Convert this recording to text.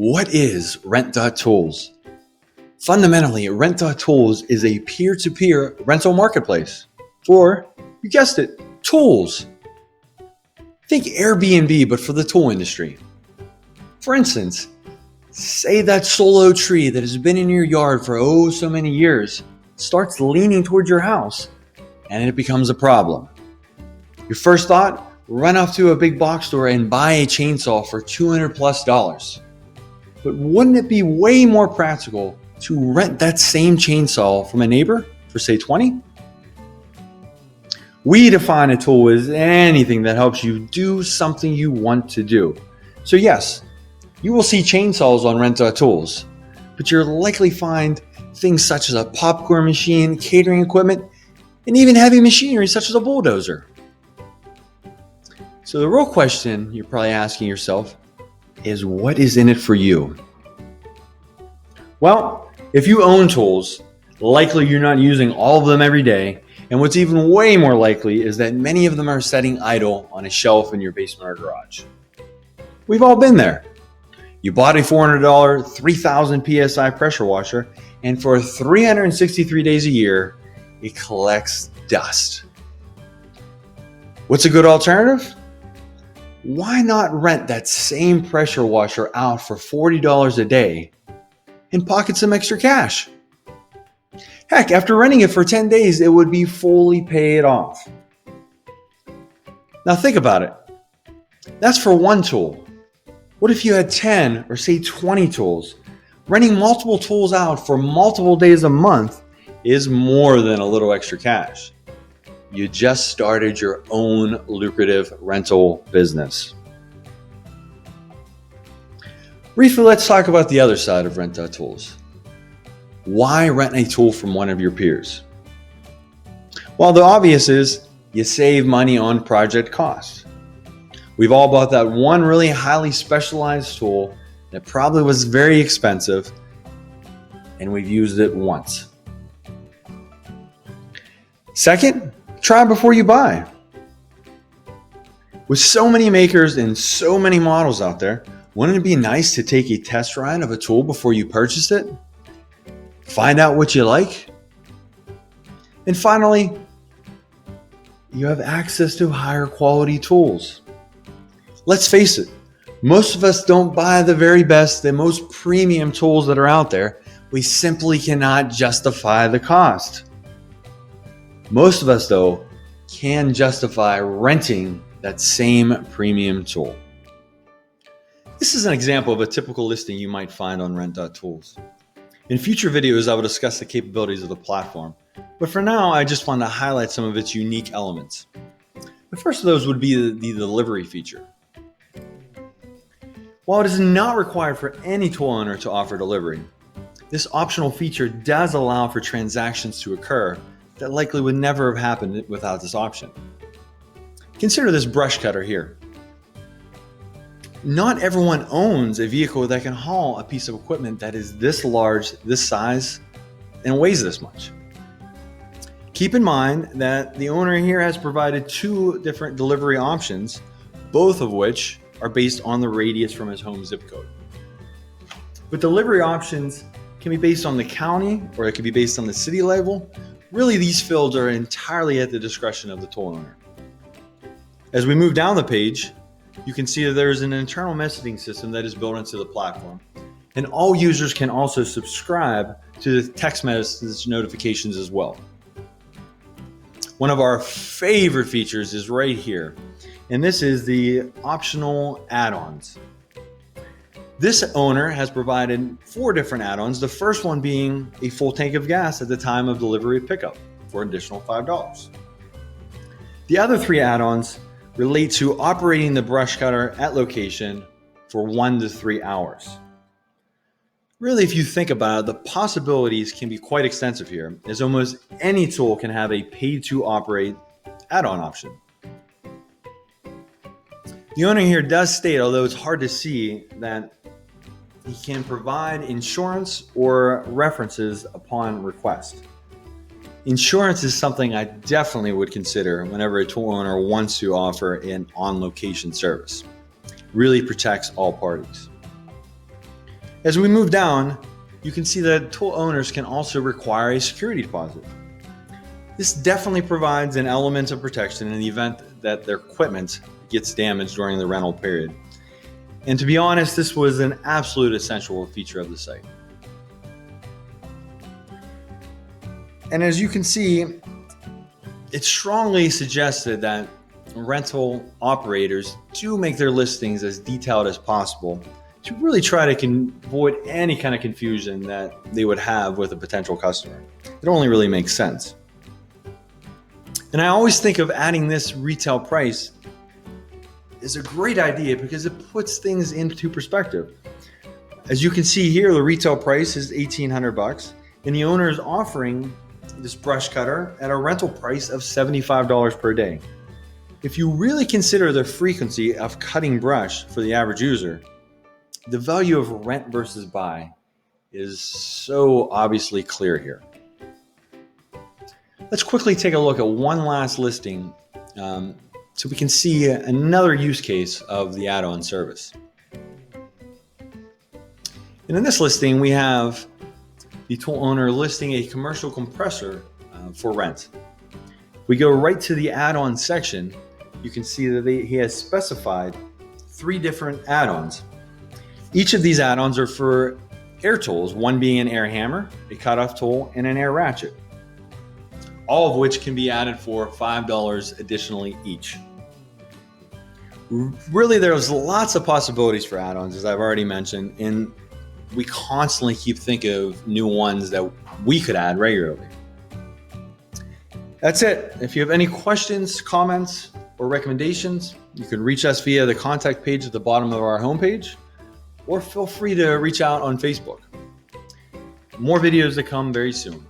What is RENT.TOOLS? Fundamentally, RENT.TOOLS is a peer-to-peer rental marketplace for, you guessed it, tools. Think Airbnb, but for the tool industry. For instance, say that solo tree that has been in your yard for so many years starts leaning towards your house, and it becomes a problem. Your first thought, run off to a big box store and buy a chainsaw for $200+. But wouldn't it be way more practical to rent that same chainsaw from a neighbor for say $20? We define a tool as anything that helps you do something you want to do. So yes, you will see chainsaws on RENT.TOOLS, but you'll likely find things such as a popcorn machine, catering equipment, and even heavy machinery such as a bulldozer. So the real question you're probably asking yourself is, what is in it for you? Well, if you own tools, likely you're not using all of them every day, and what's even way more likely is that many of them are sitting idle on a shelf in your basement or garage. We've all been there. You bought a $400 3,000 PSI pressure washer, and for 363 days a year, it collects dust. What's a good alternative? Why not rent that same pressure washer out for $40 a day and pocket some extra cash? Heck, after renting it for 10 days, it would be fully paid off. Now think about it. That's for one tool. What if you had 10 or say 20 tools? Renting multiple tools out for multiple days a month is more than a little extra cash. You just started your own lucrative rental business. Briefly, let's talk about the other side of RENT.TOOLS. Why rent a tool from one of your peers? Well, the obvious is you save money on project costs. We've all bought that one really highly specialized tool that probably was very expensive, and we've used it once. Second, try before you buy. With so many makers and so many models out there, wouldn't it be nice to take a test ride of a tool before you purchase it? Find out what you like. And finally, you have access to higher quality tools. Let's face it, most of us don't buy the very best, the most premium tools that are out there. We simply cannot justify the cost. Most of us, though, can justify renting that same premium tool. This is an example of a typical listing you might find on RENT.TOOLS. In future videos, I will discuss the capabilities of the platform, but for now, I just want to highlight some of its unique elements. The first of those would be the delivery feature. While it is not required for any tool owner to offer delivery, this optional feature does allow for transactions to occur that likely would never have happened without this option. Consider this brush cutter here. Not everyone owns a vehicle that can haul a piece of equipment that is this large, this size, and weighs this much. Keep in mind that the owner here has provided two different delivery options, both of which are based on the radius from his home zip code. But delivery options can be based on the county, or it can be based on the city level. Really, these fields are entirely at the discretion of the tool owner. As we move down the page, you can see that there's an internal messaging system that is built into the platform. And all users can also subscribe to the text message notifications as well. One of our favorite features is right here, and this is the optional add-ons. This owner has provided 4 different add-ons, the first one being a full tank of gas at the time of delivery pickup for an additional $5. The other 3 add-ons relate to operating the brush cutter at location for 1 to 3 hours. Really, if you think about it, the possibilities can be quite extensive here, as almost any tool can have a pay-to-operate add-on option. The owner here does state, although it's hard to see, that he can provide insurance or references upon request. Insurance is something I definitely would consider whenever a tool owner wants to offer an on-location service. It really protects all parties. As we move down, you can see that tool owners can also require a security deposit. This definitely provides an element of protection in the event that their equipment gets damaged during the rental period. And to be honest, this was an absolute essential feature of the site. And as you can see, it's strongly suggested that rental operators do make their listings as detailed as possible to really try to avoid any kind of confusion that they would have with a potential customer. It only really makes sense. And I always think of adding this retail price is a great idea because it puts things into perspective. As you can see here, the retail price is $1,800 and the owner is offering this brush cutter at a rental price of $75 per day. If you really consider the frequency of cutting brush for the average user, the value of rent versus buy is so obviously clear here. Let's quickly take a look at one last listing so we can see another use case of the add-on service. And in this listing, we have the tool owner listing a commercial compressor for rent. If we go right to the add-on section, you can see that he has specified 3 different add-ons. Each of these add-ons are for air tools, one being an air hammer, a cutoff tool, and an air ratchet, all of which can be added for $5 additionally each. Really, there's lots of possibilities for add-ons, as I've already mentioned, and we constantly keep thinking of new ones that we could add regularly. That's it. If you have any questions, comments, or recommendations, you can reach us via the contact page at the bottom of our homepage, or feel free to reach out on Facebook. More videos to come very soon.